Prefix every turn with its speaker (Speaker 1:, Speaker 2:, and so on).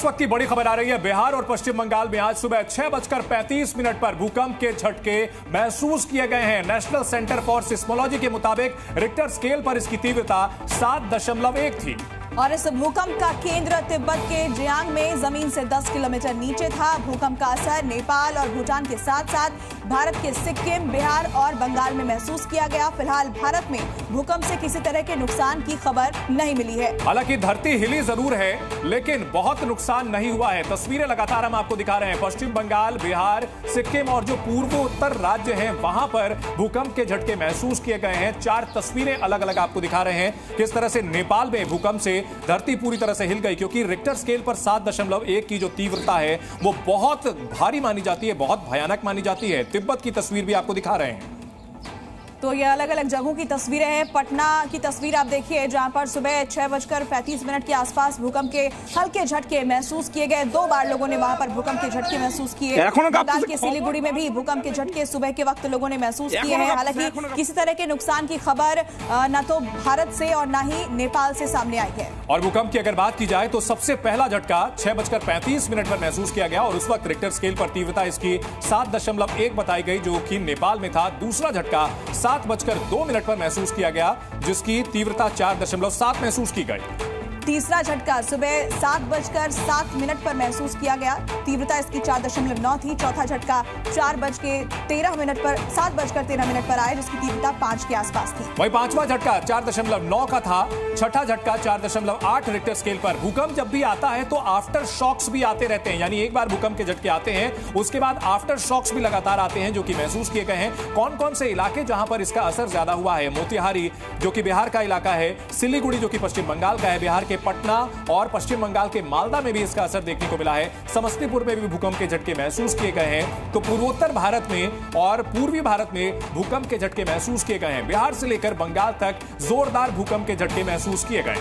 Speaker 1: इस वक्त की बड़ी खबर आ रही है। बिहार और पश्चिम बंगाल में आज सुबह 6:35 पर भूकंप के झटके महसूस किए गए हैं। नेशनल सेंटर फॉर सिस्मोलॉजी के मुताबिक रिक्टर स्केल पर इसकी तीव्रता 7.1 थी।
Speaker 2: और इस भूकंप का केंद्र तिब्बत के जियांग में जमीन से 10 किलोमीटर नीचे था। भूकंप का असर नेपाल और भूटान के साथ साथ भारत के सिक्किम, बिहार और बंगाल में महसूस किया गया। फिलहाल भारत में भूकंप से किसी तरह के नुकसान की खबर नहीं मिली है।
Speaker 1: हालांकि धरती हिली जरूर है, लेकिन बहुत नुकसान नहीं हुआ है। तस्वीरें लगातार हम आपको दिखा रहे हैं। पश्चिम बंगाल, बिहार, सिक्किम और जो पूर्वोत्तर राज्य हैं, वहां पर भूकंप के झटके महसूस किए गए हैं। 4 तस्वीरें अलग अलग आपको दिखा रहे हैं किस तरह से नेपाल में भूकंप से धरती पूरी तरह से हिल गई, क्योंकि रिक्टर स्केल पर 7.1 की जो तीव्रता है वो बहुत भारी मानी जाती है, बहुत भयानक मानी जाती है। तिब्बत की तस्वीर भी आपको दिखा रहे हैं।
Speaker 2: तो ये अलग अलग जगहों की तस्वीरें हैं। पटना की तस्वीर आप देखिए, जहां पर सुबह 6:35 के आसपास भूकंप के हल्के झटके महसूस किए गए। 2 बार लोगों ने वहां पर भूकंप के झटके महसूस किए। बंगाल के सिलीगुड़ी में भी भूकंप के झटके सुबह के वक्त लोगों ने महसूस किए हैं। हालांकि किसी तरह के नुकसान की खबर न तो भारत से और न ही नेपाल से सामने आई है।
Speaker 1: और भूकंप की अगर बात की जाए तो सबसे पहला झटका 6:35 पर महसूस किया गया और उस वक्त रिक्टर स्केल पर तीव्रता इसकी 7.1 बताई गई, जो कि नेपाल में था। दूसरा झटका 7:02 पर महसूस किया गया, जिसकी तीव्रता 4.7 महसूस की गई।
Speaker 2: तीसरा झटका सुबह 7:07 पर महसूस किया गया। तीव्रता इसकी 4.9 थी। चौथा झटका 7:13 पर आया, जिसकी तीव्रता 5 के आसपास थी।
Speaker 1: वही पांचवा झटका 4.9 का था। छठा झटका 4.8 रिक्टर स्केल पर। भूकंप जब भी आता है तो आफ्टर शॉक्स भी आते रहते हैं, यानी एक बार भूकंप के झटके आते हैं, उसके बाद आफ्टर शॉक्स भी लगातार आते हैं, जो कि महसूस किए गए हैं। कौन कौन से इलाके जहां पर इसका असर ज्यादा हुआ है? मोतिहारी जो कि बिहार का इलाका है, सिलीगुड़ी जो कि पश्चिम बंगाल का है, बिहार के पटना और पश्चिम बंगाल के मालदा में भी इसका असर देखने को मिला है। समस्तीपुर में भी भूकंप के झटके महसूस किए गए हैं। तो पूर्वोत्तर भारत में और पूर्वी भारत में भूकंप के झटके महसूस किए गए हैं। बिहार से लेकर बंगाल तक जोरदार भूकंप के झटके महसूस किए गए।